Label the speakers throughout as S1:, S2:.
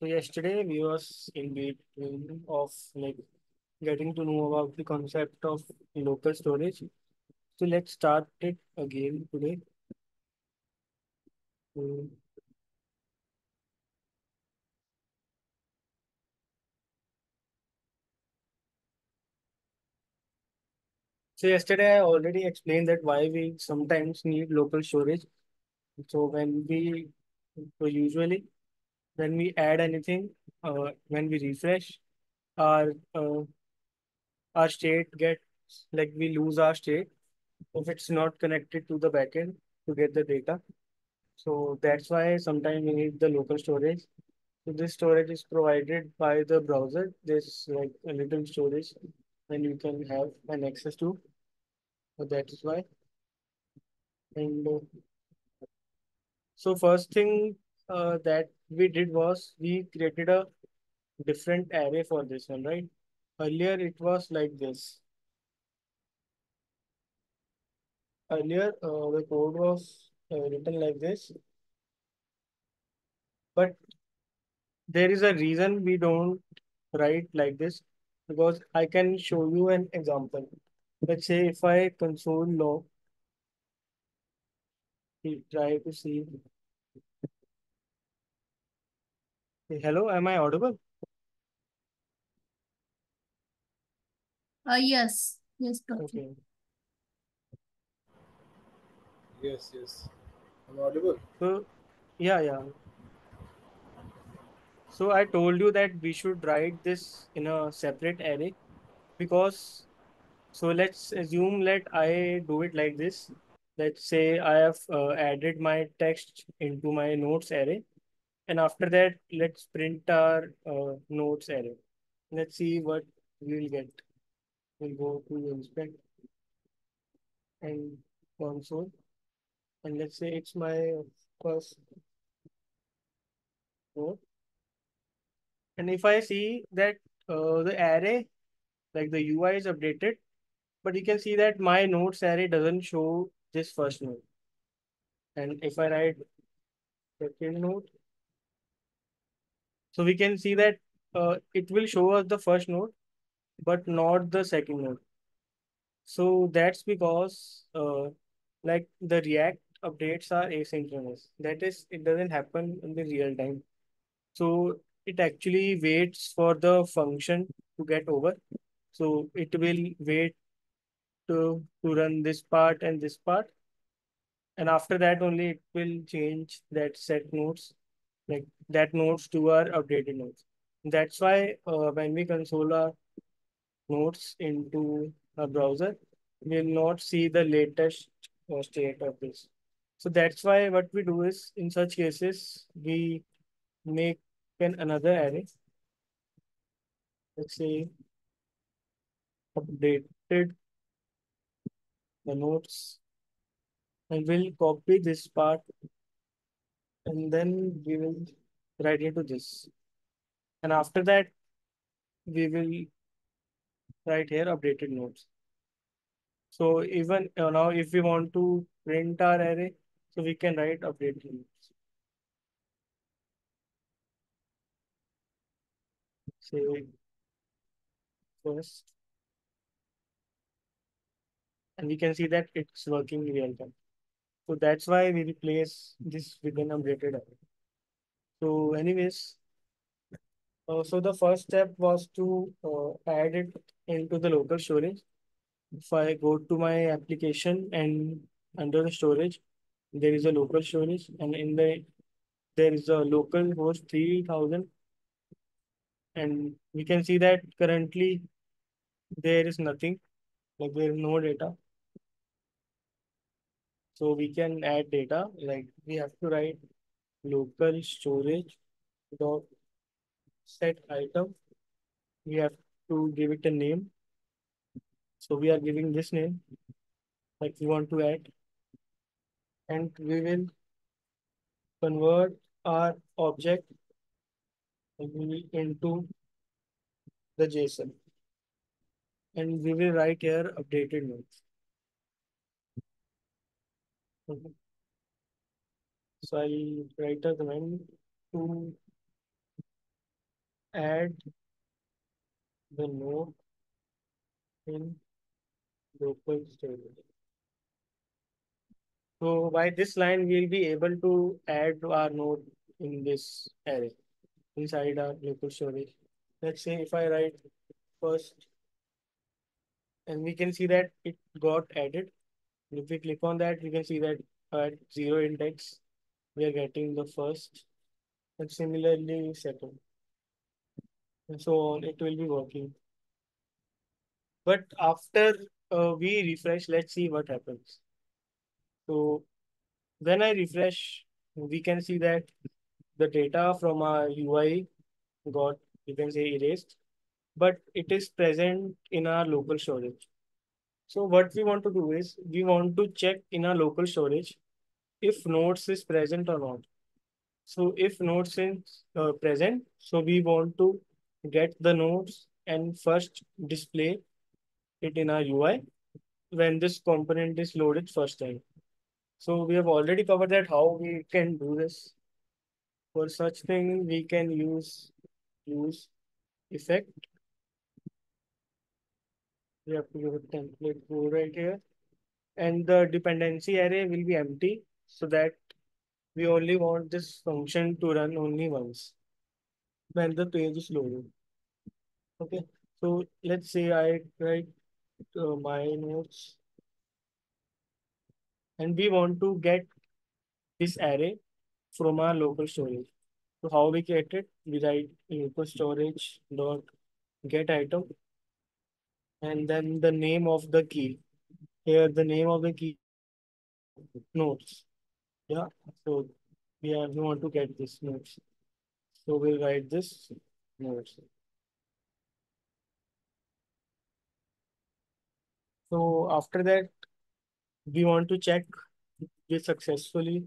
S1: So yesterday we was in between of like getting to know about the concept of local storage. So let's start it again today. Mm, So yesterday I already explained that why we sometimes need local storage. So usually when we add anything, when we refresh, our uh, our state gets like we lose our state if it's not connected to the backend to get the data. So that's why sometimes we need the local storage. So this storage is provided by the browser. There's like a little storage and you can have an access to. So that is why. And so first thing that we did was we created a different array for this one, right? Earlier it was like this. Earlier the code was written like this, but there is a reason we don't write like this because I can show you an example. Let's say if I console log, we try to see. Hello, am I audible?
S2: Yes, yes, perfect.
S1: Okay.
S3: Yes, yes. I'm audible.
S1: So yeah. So I told you that we should write this in a separate array because so let's assume let I do it like this. Let's say I have added my text into my notes array, and after that let's print our notes array. Let's see what we'll get. We'll go to inspect and console, and let's say it's my first note. And if I see that the array, like the UI is updated, but you can see that my notes array doesn't show this first node. And if I write second node, so we can see that it will show us the first node, but not the second node. So that's because like the React updates are asynchronous. That is, it doesn't happen in the real time. So it actually waits for the function to get over. So it will wait to run this part and this part. And after that only it will change that set nodes, like that nodes to our updated nodes. That's why when we console our nodes into a browser, we'll not see the latest state of this. So that's why what we do is in such cases, we make another array, let's say updated the nodes, and we'll copy this part and then we will write into this. And after that, we will write here updated nodes. So even now, if we want to print our array, so we can write updated nodes. Say first, and we can see that it's working in real time. So that's why we replace this with an updated array. So anyways, so the first step was to add it into the local storage. If I go to my application and under the storage, there is a local storage, and in there is a local host 3000, and we can see that currently there is nothing, like there is no data. So we can add data, like we have to write local storage dot set item. We have to give it a name. So we are giving this name, like we want to add, and we will convert our object into the JSON, and we will write here updated nodes. Mhm. So I'll write a command to add the node in local storage. So by this line, we'll be able to add our node in this array inside our local storage. Let's say if I write first, and we can see that it got added. If we click on that, we can see that at zero index, we are getting the first, and similarly second, and so on. It will be working. But after we refresh, let's see what happens. So when I refresh, we can see that the data from our UI got, you can say, erased, but it is present in our local storage. So what we want to do is we want to check in our local storage if nodes is present or not. So if nodes is present, so we want to get the nodes and first display it in our UI when this component is loaded first time. So we have already covered that how we can do this. For such thing, we can use effect. We have to give a template code right here, and the dependency array will be empty so that we only want this function to run only once when the page is loaded. Okay, so let's say I write my notes, and we want to get this array from our local storage. So how we get it? We write local storage dot get item, and then the name of the key. Here the name of the key notes. Yeah. So we want to get this notes. So we'll write this notes. So after that, we want to check we successfully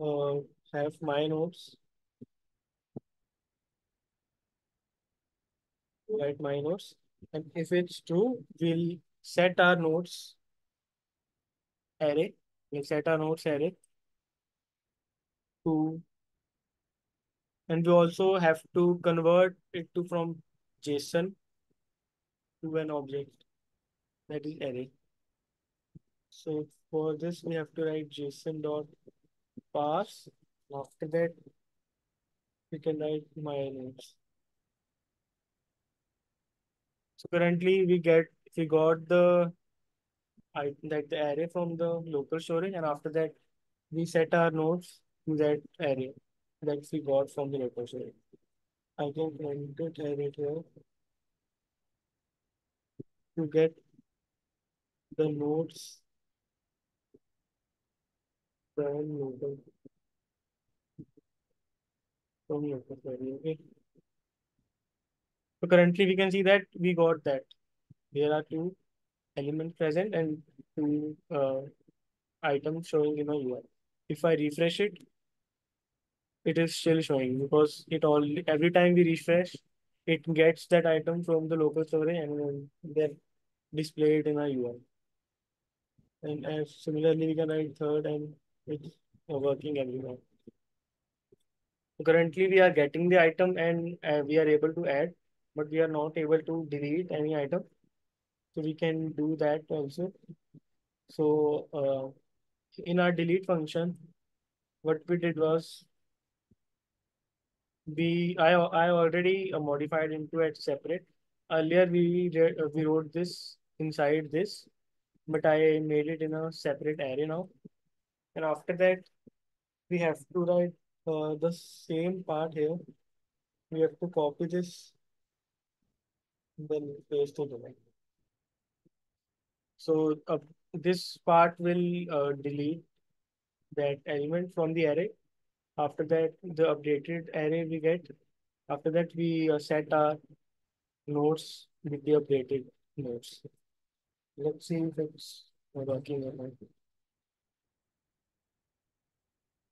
S1: uh, have my notes, write my notes. And if it's true, we'll set our notes array. We'll set our notes array to, and we also have to convert it to from JSON to an object that is array. So for this, we have to write JSON dot parse. After that, we can write my notes. So currently, we got the like the array from the local storage, and after that, we set our nodes to that array that we got from the local storage. I can print it array here to get the nodes from local storage. Okay. So currently, we can see that we got that. There are two elements present and two items showing in a UI. If I refresh it, it is still showing because it all every time we refresh, it gets that item from the local storage and then they're displayed in our UI. And as similarly, we can write third and it's working everywhere. So currently, we are getting the item and we are able to add, but we are not able to delete any item. So we can do that also. So in our delete function, what we did was I already modified into it separate. Earlier we wrote this inside this, but I made it in a separate array now. And after that, we have to write the same part here. We have to copy this, then paste it in. So this part will delete that element from the array. After that, the updated array we get. After that, we set our nodes with the updated nodes. Let's see if it's working or not.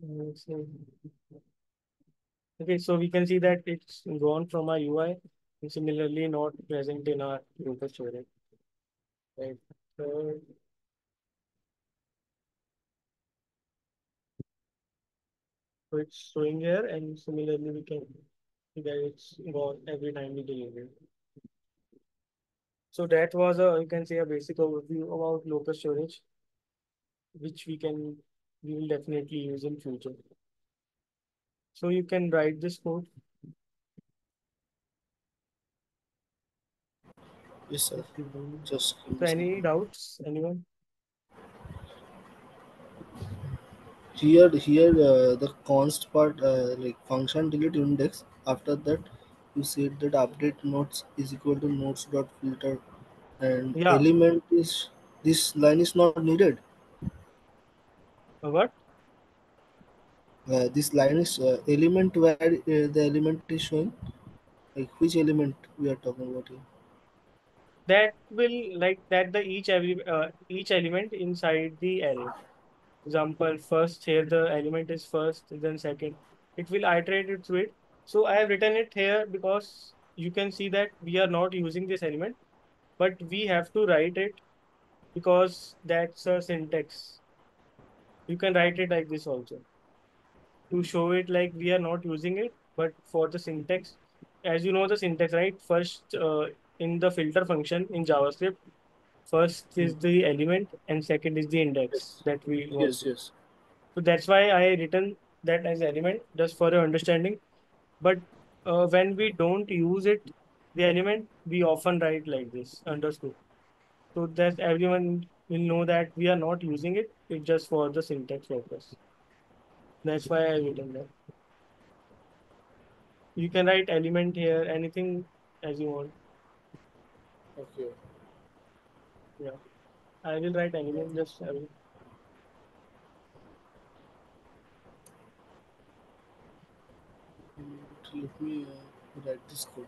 S1: Let's see. Okay, so we can see that it's gone from our UI and similarly not present in our local storage. Right. So, so it's showing here and similarly we can. that it's got every time we deliver. So that was a, you can say, a basic overview about local storage, which we will definitely use in future. So you can write this code
S3: Yes, sir.
S1: if you want.
S3: Just give
S1: So
S3: me some
S1: any
S3: time.
S1: doubts, anyone?
S3: Here, the const part, like function delete index. After that, you said that update nodes is equal to nodes dot filter, and
S1: Yeah.
S3: element is this line is not needed.
S1: What?
S3: This line is element where the element is showing. Like which element we are talking about here?
S1: That will like that the each element inside the array. Example, first here the element is first, then second. It will iterate it through it. So I have written it here because you can see that we are not using this element, but we have to write it because that's a syntax. You can write it like this also to show it like we are not using it, but for the syntax, as you know the syntax, right? First, in the filter function in JavaScript, first
S3: Hmm.
S1: is the element and second is the index
S3: Yes,
S1: that we want
S3: yes,
S1: to.
S3: yes.
S1: So that's why I written that as element just for your understanding. But when we don't use it, the element, we often write like this underscore. So that everyone will know that we are not using it. It's just for the syntax purpose. That's why I written that. You can write element here, anything as you want.
S3: Okay.
S1: Yeah, I will write
S3: Yeah.
S1: element just.
S3: Let me write this code.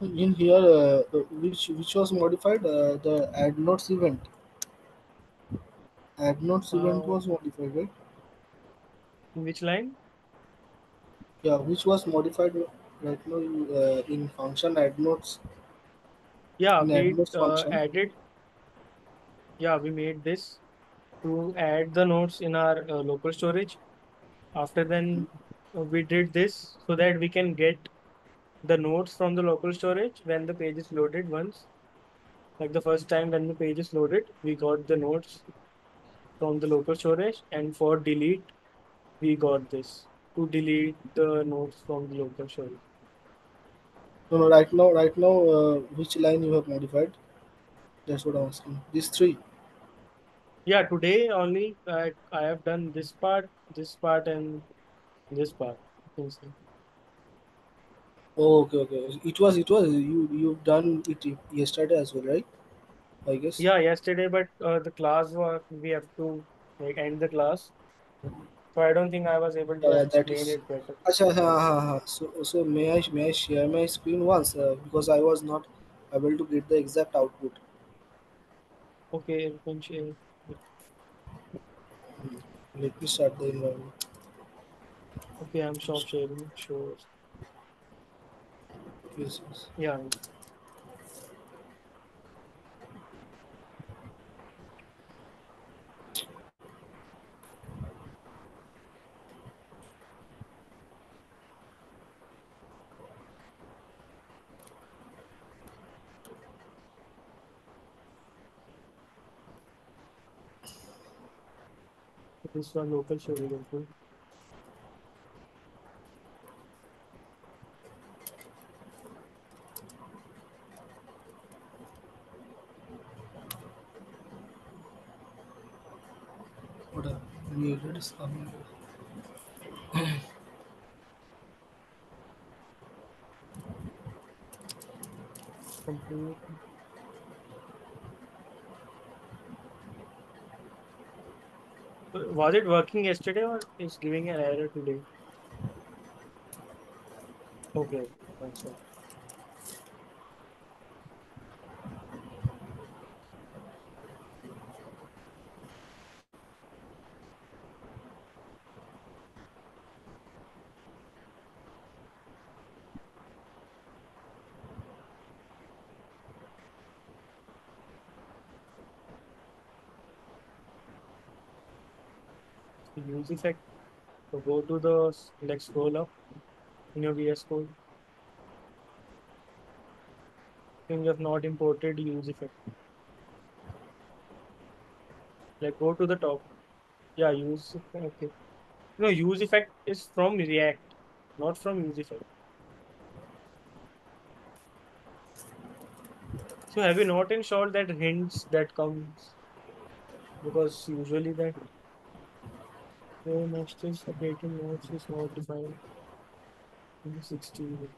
S3: In here, which was modified, the add notes event. Add notes event
S1: Uh,
S3: was modified, right?
S1: which line?
S3: Yeah, which was modified right now in function add notes
S1: Yeah,
S3: in add
S1: we
S3: notes function.
S1: added. Yeah, we made this to add the nodes in our local storage. After then, we did this so that we can get the nodes from the local storage when the page is loaded once. Like the first time when the page is loaded, we got the nodes from the local storage, and for delete, we got this to delete the nodes from the local storage.
S3: No, no, right now, which line you have modified? That's what I'm asking. These three.
S1: Yeah, today only I have done this part, and this part. Instead.
S3: Oh, okay, okay. It was you've done it yesterday as well, right? I guess.
S1: Yeah, yesterday, but the class was we have to like end the class. So I don't think I was able to
S3: That
S1: explain
S3: is.
S1: it better.
S3: Acha, so may I share my screen once because I was not able to get the exact output.
S1: Okay, you can share.
S3: Let me start the environment.
S1: Okay, I'm stop sharing. Sure.
S3: Yes, yes.
S1: Yeah, this one local sharing also.
S3: What a needed is coming.
S1: Complete. Was it working yesterday or is giving an error today? Okay, that's all. So use effect. So go to the like scroll up in your VS Code. Thing you have not imported use effect. Like go to the top. Yeah, use effect. Okay. No, use effect is from React, not from use effect. So have you not installed that hints that comes because usually that next is updating nodes is not defined in 16.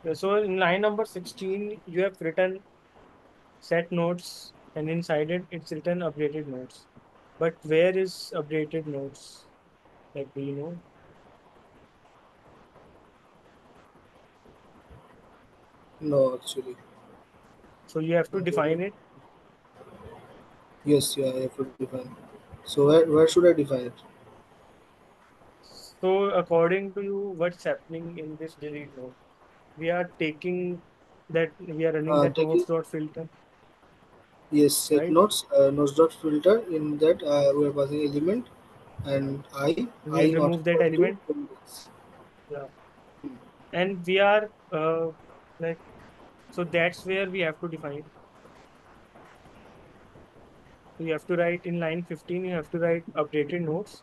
S1: Yeah, so in line number 16, you have written set nodes and inside it, it's written updated nodes. But where is updated nodes? Like, do you know?
S3: No, actually.
S1: So you have to define it.
S3: Yes, yeah, I have to define. So where should I define it?
S1: So according to you, what's happening in this delete node? We are taking that, we are running that
S3: Taking
S1: nodes.filter,
S3: yes, set
S1: right?
S3: nodes, nodes dot filter. In that we are passing element and I
S1: We'll
S3: not
S1: remove that
S3: equal to
S1: element.
S3: index.
S1: Yeah. And we are like, so that's where we have to define. So you have to write in line 15, you have to write updated nodes,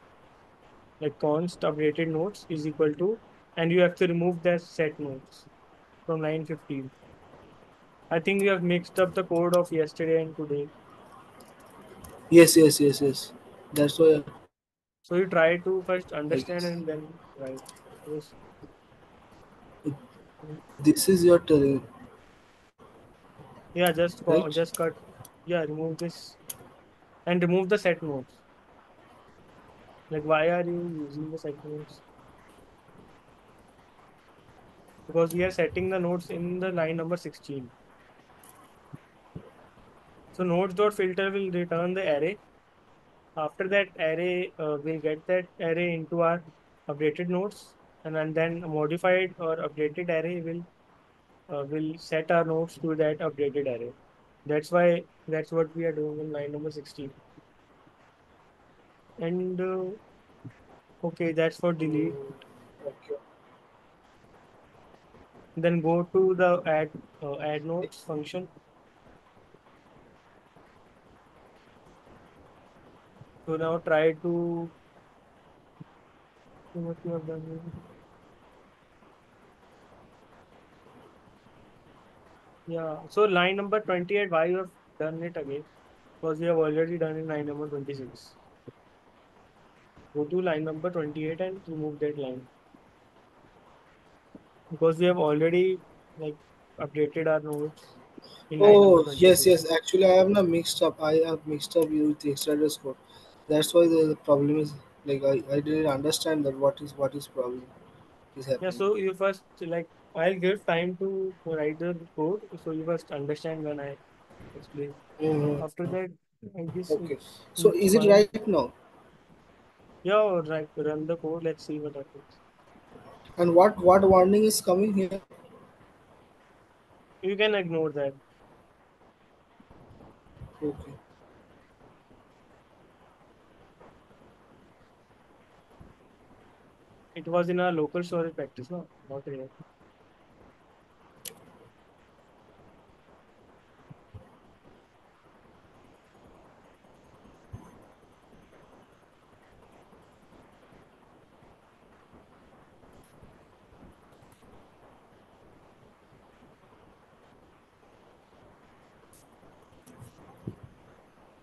S1: like const updated nodes is equal to, and you have to remove the set nodes from line 15. I think you have mixed up the code of yesterday and today.
S3: Yes, yes, yes, yes. That's why
S1: So you try to first
S3: I
S1: understand
S3: guess.
S1: and then write. Yes.
S3: It, this is your telling,
S1: Yeah, just
S3: right?
S1: just cut. Yeah, remove this and remove the set nodes. Like why are you using the set nodes? Because we are setting the nodes in the line number 16. So nodes.filter will return the array. After that array, we'll get that array into our updated nodes, and then a modified or updated array will set our nodes to that updated array. That's what we are doing in line number 16. And okay, that's for delete.
S3: Okay.
S1: Then go to the add nodes function. So now try to see what you have done here. Yeah. So line number 28, why you have done it again? Because we have already done in line number 26. Go to line number 28 and remove that line. Because we have already like updated our nodes in line number
S3: Oh yes,
S1: 26.
S3: yes. Actually, I have not mixed up. I have mixed up you with the extra code. That's why the problem is like I didn't understand that what is problem is
S1: Yeah,
S3: happening.
S1: so you first like I'll give time to write the code, so you first understand when I explain.
S3: Hmm.
S1: After that, I guess
S3: Okay. So
S1: it's
S3: is it
S1: fine.
S3: right now?
S1: Yeah, all right, run the code. Let's see what happens.
S3: And what warning is coming here?
S1: You can ignore that.
S3: Okay.
S1: It was in our local storage practice, no, not here.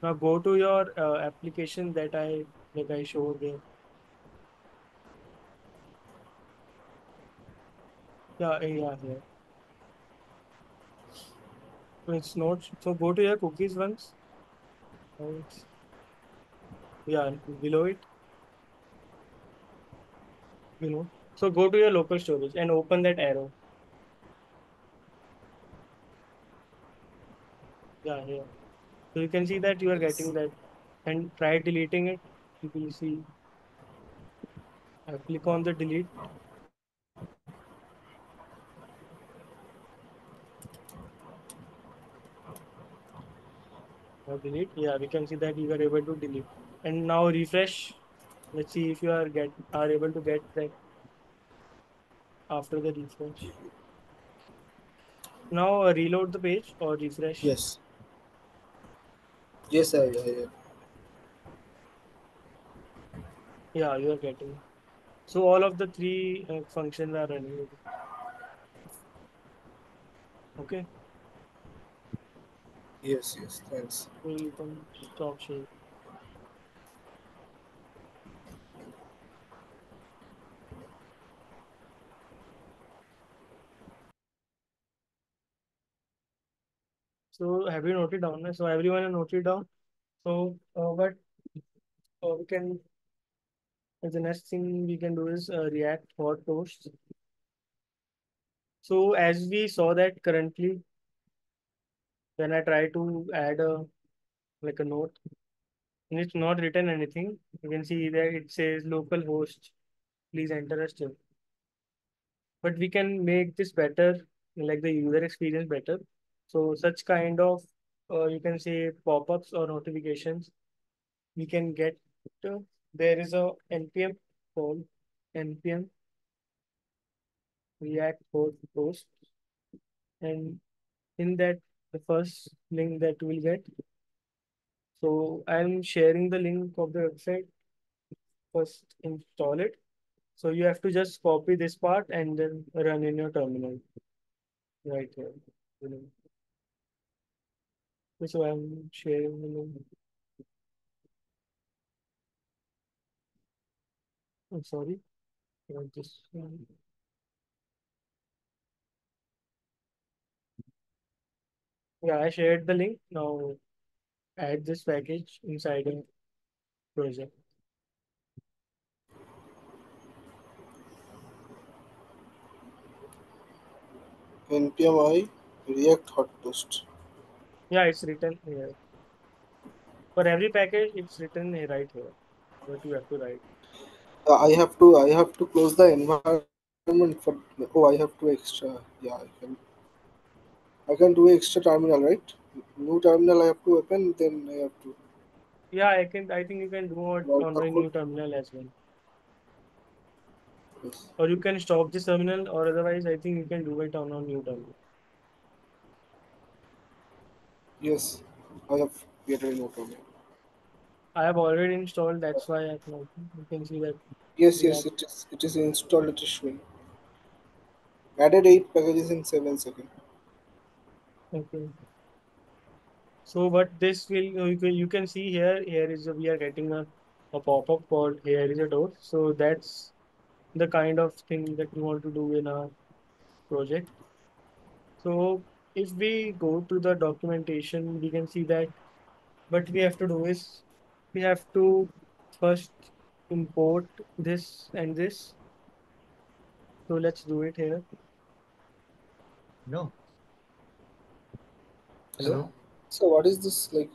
S1: Now go to your application that I showed there. Yeah, yeah, here. So it's not. So go to your cookies once. It's, yeah, below it, you know. So go to your local storage and open that arrow. Yeah, here. So you can see that you are getting
S3: Yes.
S1: that, and try deleting it. You will see. Click on the delete or delete. Yeah, we can see that you are able to delete. And now refresh. Let's see if you are able to get that after the refresh. Now reload the page or refresh.
S3: Yes. Yes, I
S1: Yeah, you are getting. So all of the three functions are running. Okay,
S3: yes, yes. Thanks.
S1: so you can stop sharing. So have you noted down? So everyone has noted down. So what we can the next thing we can do is React hot posts. So as we saw that currently, when I try to add a like a note, and it's not written anything, you can see that it says local host. Please enter a step. But we can make this better, like the user experience better. So such kind of you can say pop-ups or notifications we can get. uh, there is a npm called npm react code post, and in that the first link that we'll get. So I'm sharing the link of the website. First install it. So you have to just copy this part and then run in your terminal right here. You know. So I'm sharing the link. I'm sorry. Just yeah, I shared the link. Now add this package inside a project.
S3: NPMI React Hot Toast.
S1: Yeah, it's written here. For every package, it's written right here. What you have to write.
S3: I have to close the environment for. Oh, I have to extra. Yeah, I can do extra terminal, right? New terminal I have to open, then I have to
S1: Yeah, I can. I think you can do it
S3: write
S1: on
S3: the
S1: the
S3: code.
S1: new terminal as well.
S3: Yes,
S1: Or you can stop this terminal, or otherwise, I think you can do it on a new terminal.
S3: yes, I have created a new terminal.
S1: I have already installed. That's why I can. You can see that
S3: Yes,
S1: we
S3: yes,
S1: have.
S3: it is installed. It is showing. Added 8 packages in 7 seconds.
S1: Okay. So what this will you can see here. Here is we are getting a pop-up called here is a door. So that's the kind of thing that we want to do in our project. So if we go to the documentation, we can see that what we have to do is We have to first import this and this. So let's do it here.
S2: No.
S1: Hello?
S2: Hello.
S3: So what is this like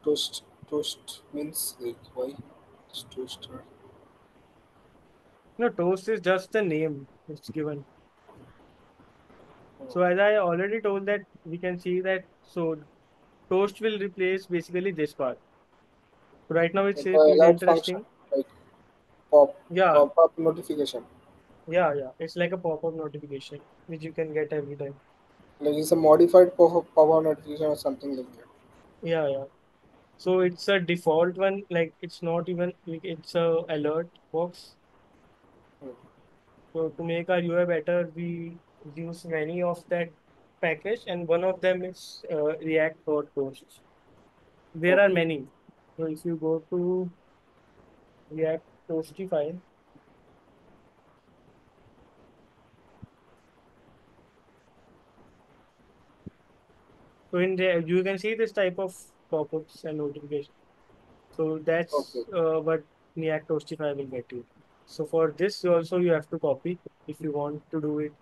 S3: toast? Toast means like why? It's toaster.
S1: No, toast is just the name it's given.
S3: Oh.
S1: So as I already told that we can see that so toast will replace basically this part. So right now
S3: The
S1: is
S3: alert function
S1: interesting.
S3: like pop
S1: Yeah,
S3: pop up notification.
S1: yeah. It's like a pop-up notification which you can get every time.
S3: Like it's a modified power notification or something like that.
S1: Yeah. So it's a default one, like it's not even like it's a alert box.
S3: Hmm.
S1: So to make our UI better, we use many of that package, and one of them is React Hot Toast. There are
S3: Okay.
S1: many. So if you go to react-toastify, so in there you can see this type of pop-ups and notifications. So
S3: Okay.
S1: that's what react-toastify will get you. So for this also you have to copy if you want to do it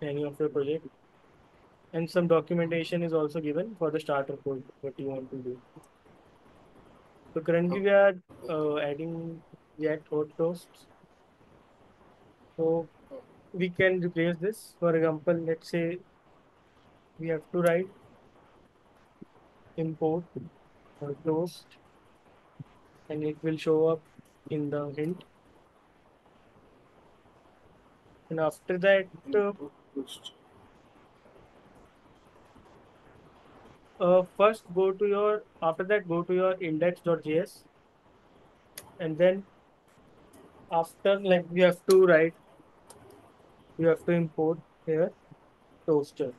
S1: in any of your project. And some documentation is also given for the starter code, what you want to do. So currently
S3: Okay.
S1: we are adding React hot toast. So we can replace this. For example, let's say we have to write import toast and it will show up in the hint. And after that,
S3: Input toast.
S1: first go to your, after that go to your index.js and then after like you have to import here toaster.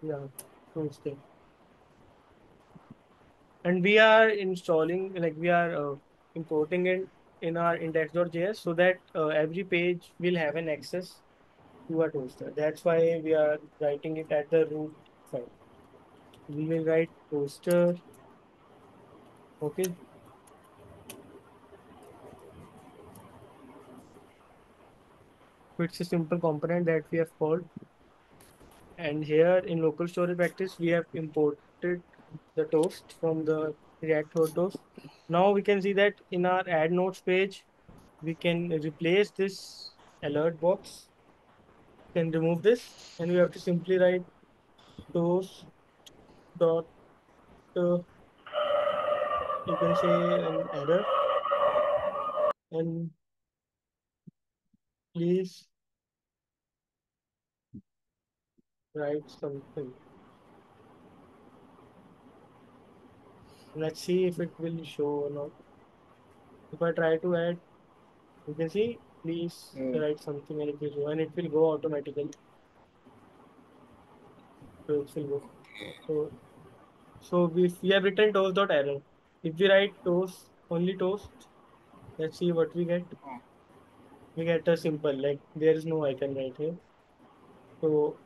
S1: Yeah, toaster. And we are installing like we are importing it in our index.js so that every page will have an access to a toaster. That's why we are writing it at the root file. We will write toaster. Okay, so it's a simple component that we have called, and here in local storage practice we have imported the toast from the react hot toast. Now we can see that in our add notes page we can replace this alert box, can remove this, and we have to simply write toast dot you can say an error and please write something. Let's see if it will show or not. If I try to add, you can see please
S3: Hmm.
S1: write something and it will show and it will go automatically. So it will go. So we have written toast dot error. If we write toast only toast, let's see what we get. We get a simple like there is no icon right here. So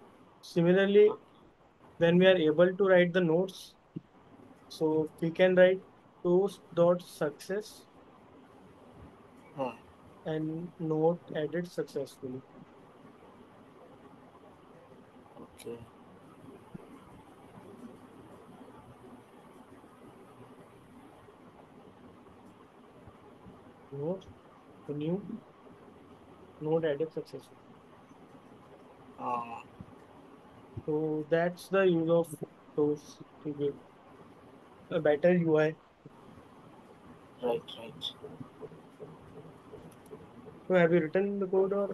S1: similarly, when we are able to write the notes, so we can write toast dot success
S3: Hmm.
S1: and note added successfully.
S3: Okay.
S1: Note the new note added successfully.
S3: Ah,
S1: So that's the use of those to give a better UI.
S3: right, right.
S1: So have you written the code or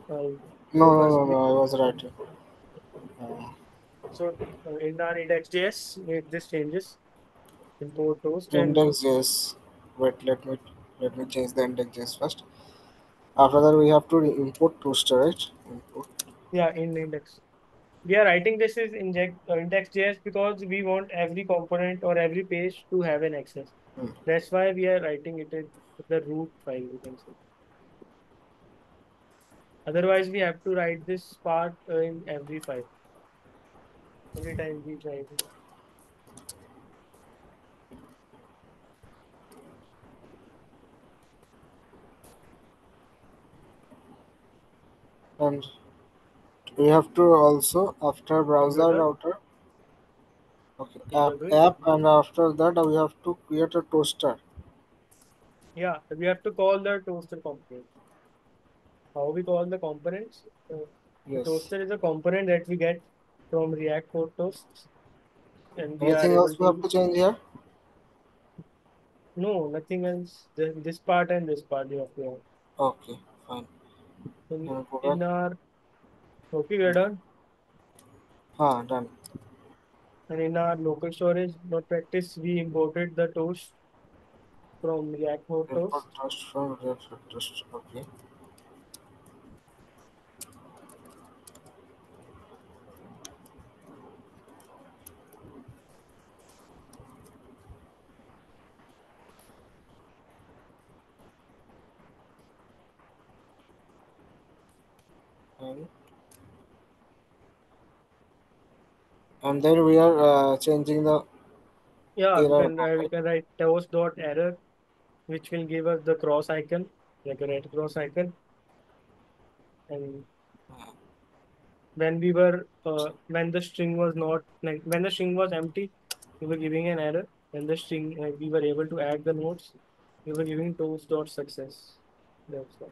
S3: No, no,
S1: first
S3: no,
S1: we,
S3: no. I was right. Uh,
S1: so in our index.js make this changes import toast and
S3: index yes. Wait, let me change the index yes first. After that, we have to import toaster, right? Import.
S1: yeah in index. We are writing this is index.js because we want every component or every page to have an access.
S3: Hmm.
S1: That's why we are writing it in the root file, you can say. Otherwise, we have to write this part in every file every time we try to.
S3: And we have to also after
S1: Are you
S3: browser
S1: done?
S3: router. Okay,
S1: You are going?
S3: app, and after that we have to create a toaster.
S1: Yeah, we have to call the toaster component. How we call the components? The
S3: Yes.
S1: toaster is a component that we get from React code toasts, and we are
S3: Anything
S1: able
S3: else we have
S1: to.
S3: to change here?
S1: No, nothing else. This part and this part you have to have.
S3: Okay, fine.
S1: In,
S3: And go back.
S1: in our okay, we are done.
S3: Done.
S1: And in our local storage not practice, we imported the toast from React code
S3: Import
S1: toast.
S3: toast from React toast. Okay. And then we are changing the
S1: Yeah,
S3: error code,
S1: we
S3: right?
S1: can write toast dot error, which will give us the cross icon, like a red cross icon. And when the string was not like when the string was empty, we were giving an error. When the string we were able to add the nodes, we were giving toast dot success. That's all.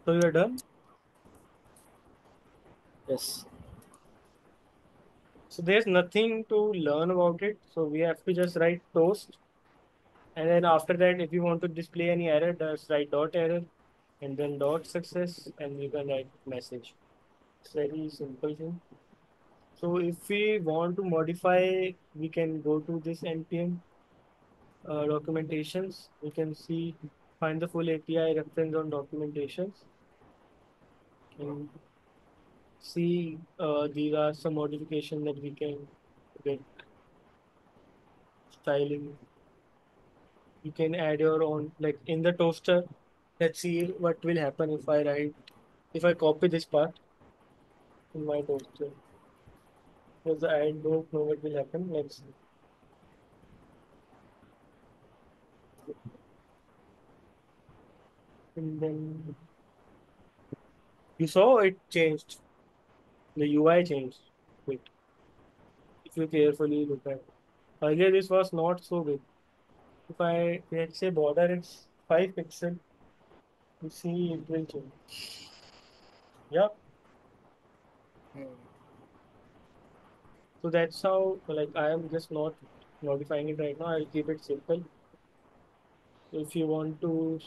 S1: So you're done.
S3: Yes.
S1: So there's nothing to learn about it. So we have to just write toast. And then after that, if you want to display any error, just write dot error and then dot success and you can write message. It's very simple thing. So if we want to modify, we can go to this npm documentations. We can see, find the full API reference on documentations and see these are some modifications that we can get styling. You can add your own, like in the toaster. Let's see what will happen if I copy this part in my toaster. Because I don't know what will happen. Let's see. And then you saw it changed. The UI changed. Wait, if you carefully look at it. Earlier, this was not so big. If I let's say border it's 5 pixel, you see it will change. Yeah.
S3: Hmm.
S1: So that's how like I am just not modifying it right now. I'll keep it simple. So if you want to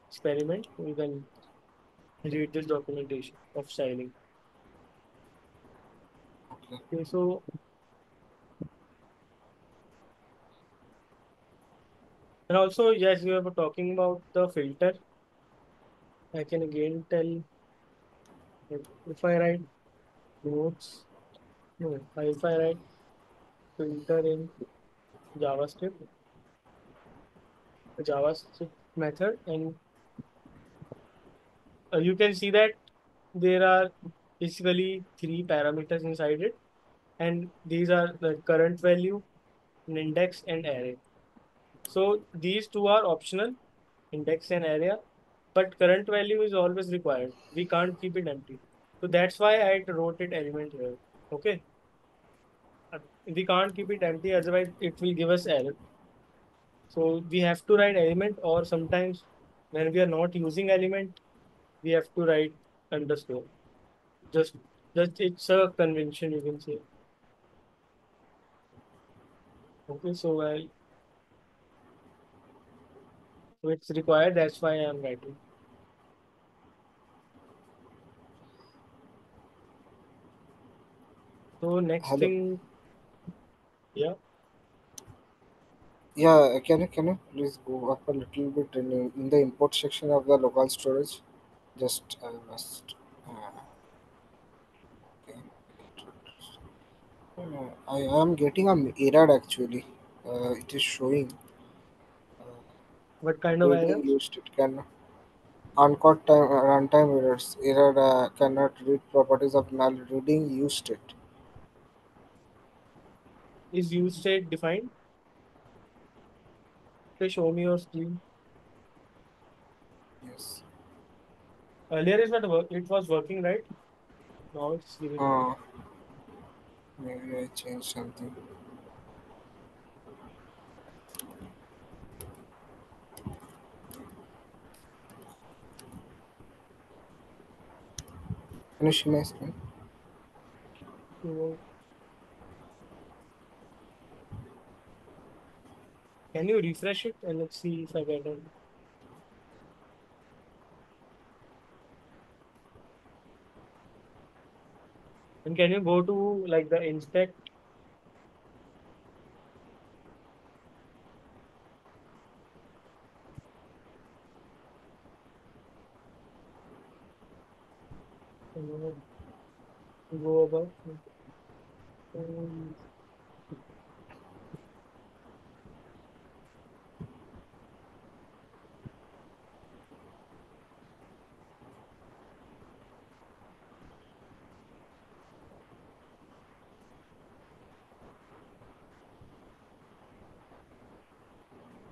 S1: experiment, you can read this documentation of styling.
S3: Okay.
S1: Okay, so and also yes, we were talking about the filter. I can again tell like, if I write notes, no, if I write filter in JavaScript, a JavaScript method, and you can see that there are basically three parameters inside it, and these are the current value, an index, and array. So these two are optional, index and array, but current value is always required. We can't keep it empty. So that's why I wrote it element here. Okay. We can't keep it empty, otherwise it will give us error. So we have to write element, or sometimes when we are not using element, we have to write underscore. Just just it's a convention you can say. Okay, so it's required. That's why I'm writing. So next
S3: Hello.
S1: thing, yeah,
S3: Yeah, can you please go up a little bit in the import section of the local storage? Just must. Okay. I am getting a error actually. It is showing
S1: what kind of
S3: reading
S1: errors
S3: used. It can uncaught time, runtime errors. Error cannot read properties of null. Reading used it.
S1: is use state defined? Okay, show me your screen.
S3: Yes.
S1: Earlier is not work. It was working, right? Now it's giving it.
S3: Uh, Maybe I changed something. Can you see my screen?
S1: So, can you refresh it and let's see if I get it? And can you go to like the inspect? Go above. Um,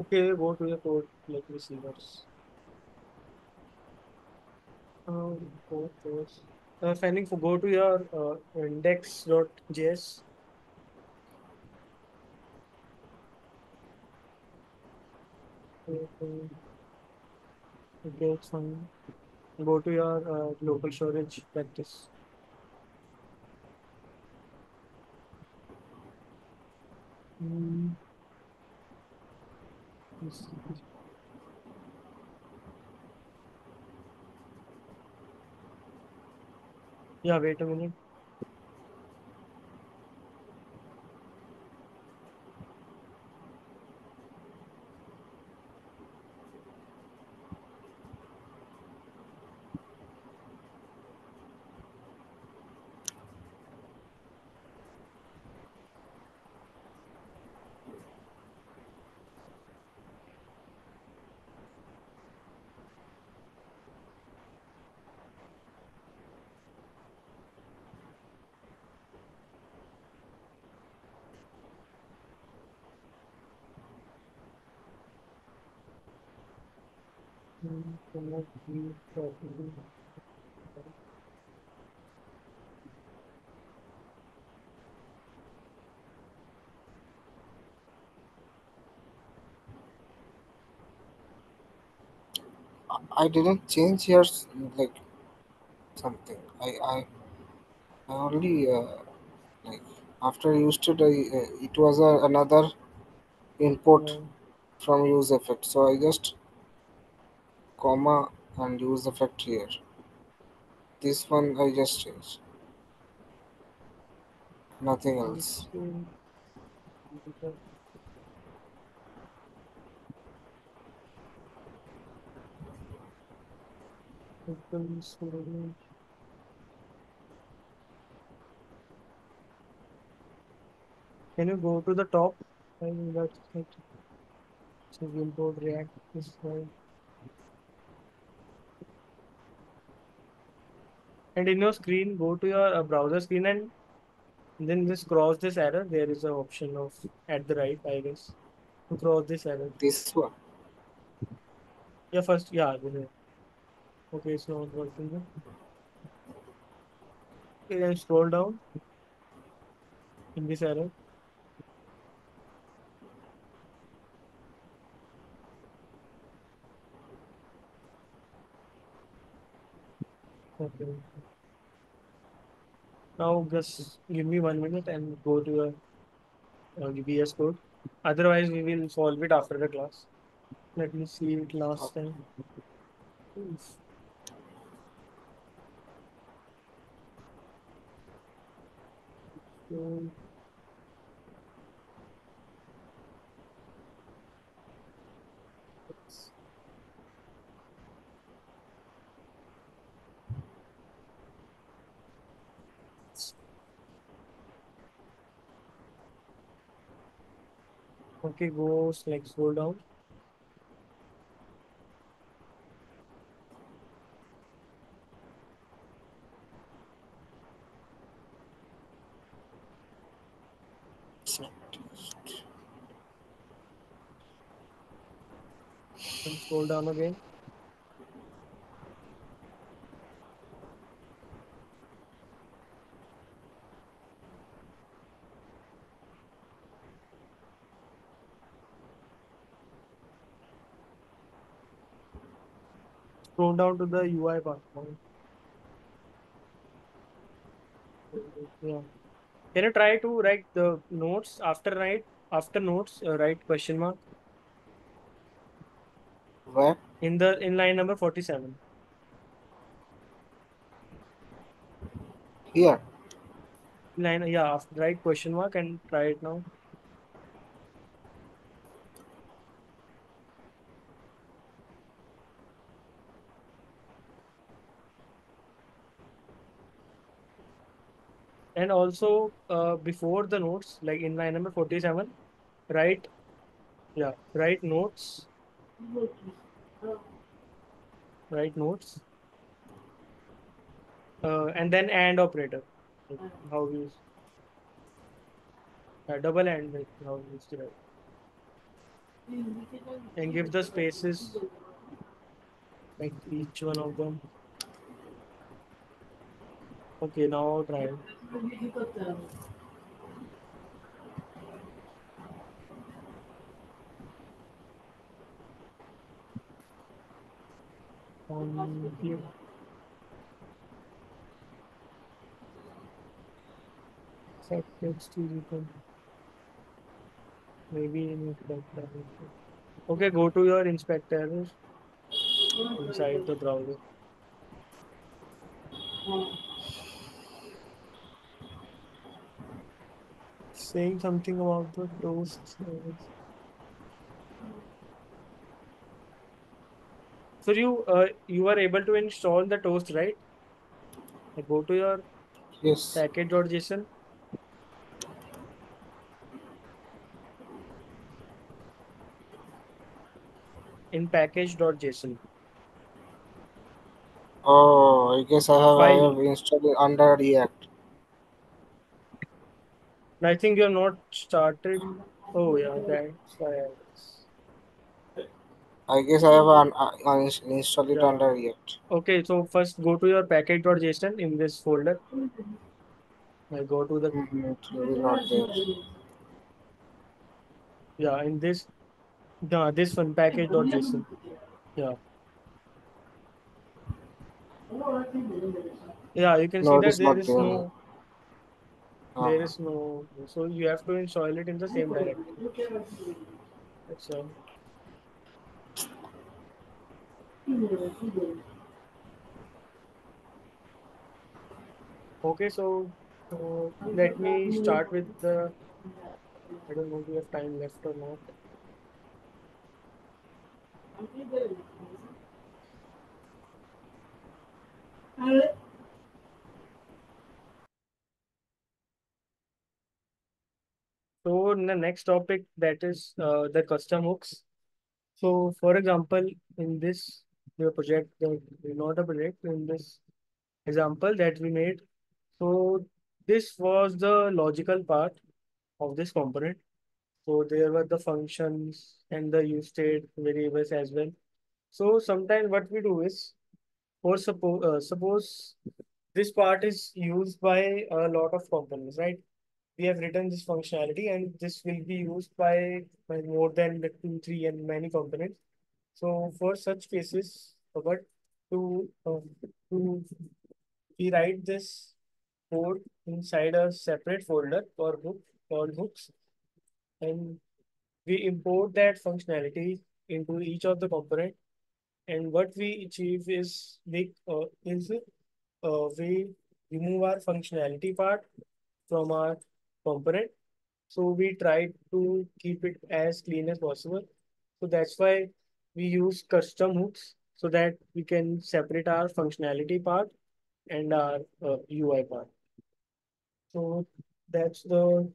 S1: Okay, go to the code. Let me see what's. Code first. Finding for go to your index.js. Okay, it's fine. Go to your local storage practice. Mm, this- yeah, wait a minute. Cannot be properly.
S3: I didn't change here like something. I only like after I used it, it was another input
S1: Yeah.
S3: from use effect. So I just comma and use effect here. This one I just changed. Nothing else.
S1: Let's see. Local storage. Can you go to the top? And that's it. So we'll go React this one. And in your screen, go to your browser screen and then just cross this arrow. There is an option of at the right, I guess, to cross this arrow.
S3: This one.
S1: Yeah, first, yeah. Okay, it's not working. Okay, then scroll down in this arrow. Okay. Now just give me 1 minute and go to your VS Code. Otherwise, we will solve it after the class. Let me see it last
S3: Okay.
S1: time. Oof. So, okay, go like scroll down. And scroll down again. Scroll down to the UI part. Yeah. Can you try to write the notes after notes, write question mark
S3: Where?
S1: in line number 47.
S3: Here.
S1: Line, yeah, after, write question mark and try it now. And also before the notes, like in line number 47, write, yeah, write notes, and then and operator, like how we use double and, like how we used to write, and give the spaces like each one of them. Okay, now try. Here, set text is equal, maybe in inspector. Okay, go to your inspector inside the browser. Saying something about the toast. So you are able to install the toast, right? Like go to your
S3: Yes.
S1: package.json in package.json
S3: Oh, I guess I have
S1: file.
S3: installed it under React.
S1: And I think you have not started. Oh yeah, that's why I was.
S3: I guess I have installed it
S1: Yeah.
S3: under React.
S1: Okay, so first go to your package.json in this folder. Like go to the,
S3: It will be not there.
S1: yeah, in this, yeah, this one package.json. Yeah. Yeah, you can see
S3: No, it
S1: that
S3: is not there.
S1: there
S3: Uh,
S1: is no, so you have to install it in the same directory. That's all. Okay, so let me start with the, I don't know if we have time left or not. So in the next topic, that is the custom hooks. So for example, in this the project, not a project, in this example that we made, so this was the logical part of this component. So there were the functions and the use state variables as well. So sometimes what we do is, for suppose this part is used by a lot of companies, right? We have written this functionality and this will be used by more than the two, three, and many components. So for such cases, but to we write this code inside a separate folder or book called hooks, and we import that functionality into each of the component. And what we achieve is we remove our functionality part from our component. So we try to keep it as clean as possible. So that's why we use custom hooks so that we can separate our functionality part and our UI part. So that's the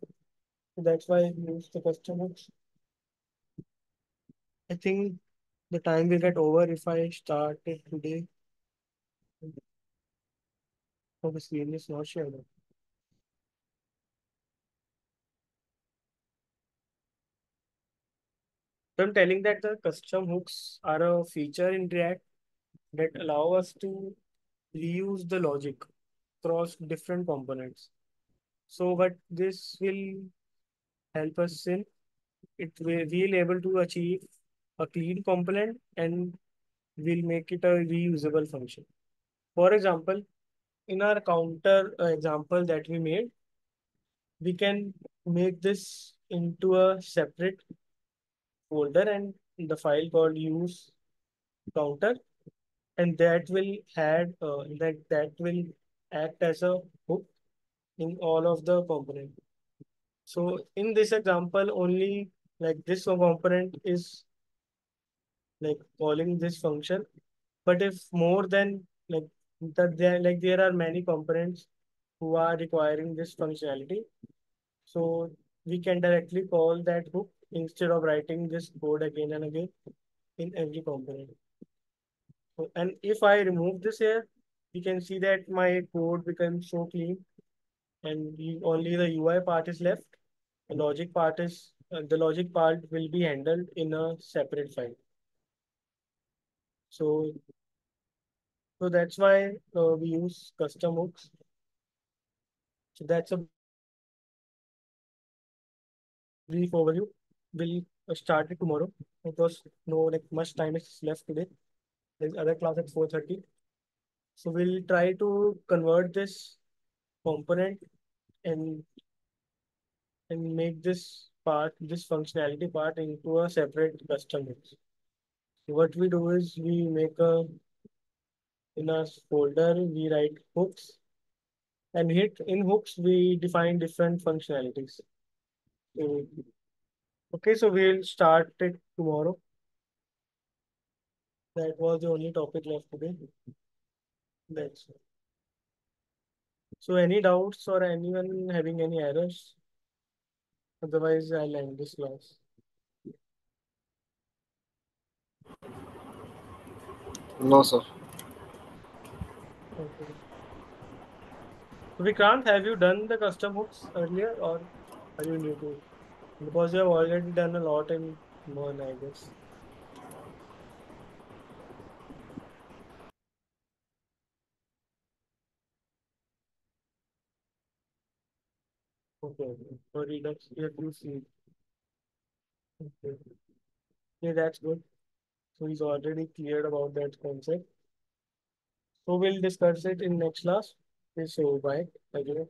S1: that's why we use the custom hooks. I think the time will get over if I start it today. Oh, the screen is not shared. So I'm telling that the custom hooks are a feature in React that allow us to reuse the logic across different components. So what this will help us in, we'll able to achieve a clean component and we'll make it a reusable function. For example, in our counter example that we made, we can make this into a separate folder and the file called use counter, and that will add that will act as a hook in all of the component. So in this example, only like this component is like calling this function. But if more than like that, there are many components who are requiring this functionality, so we can directly call that hook instead of writing this code again and again in every component. So, and if I remove this here, you can see that my code becomes so clean and only the UI part is left. The logic part will be handled in a separate file. So, so that's why we use custom hooks. So that's a brief overview. We'll start it tomorrow. Because no like much time is left today. There's other class at 4:30. So we'll try to convert this component and make this functionality part into a separate custom hook. So what we do is we make a in a folder we write hooks and hit in hooks we define different functionalities. So, okay, so we'll start it tomorrow. That was the only topic left today. That's so. Any doubts or anyone having any errors? Otherwise, I'll end this class.
S3: No, sir.
S1: Okay. So Vikrant, have you done the custom hooks earlier or are you new to it? Because you have already done a lot in MERN, I guess. Okay. Okay. So Redux, you have used it. Okay. Yeah, that's good. So he's already cleared about that concept. So we'll discuss it in next class. Okay, so bye. Thank you.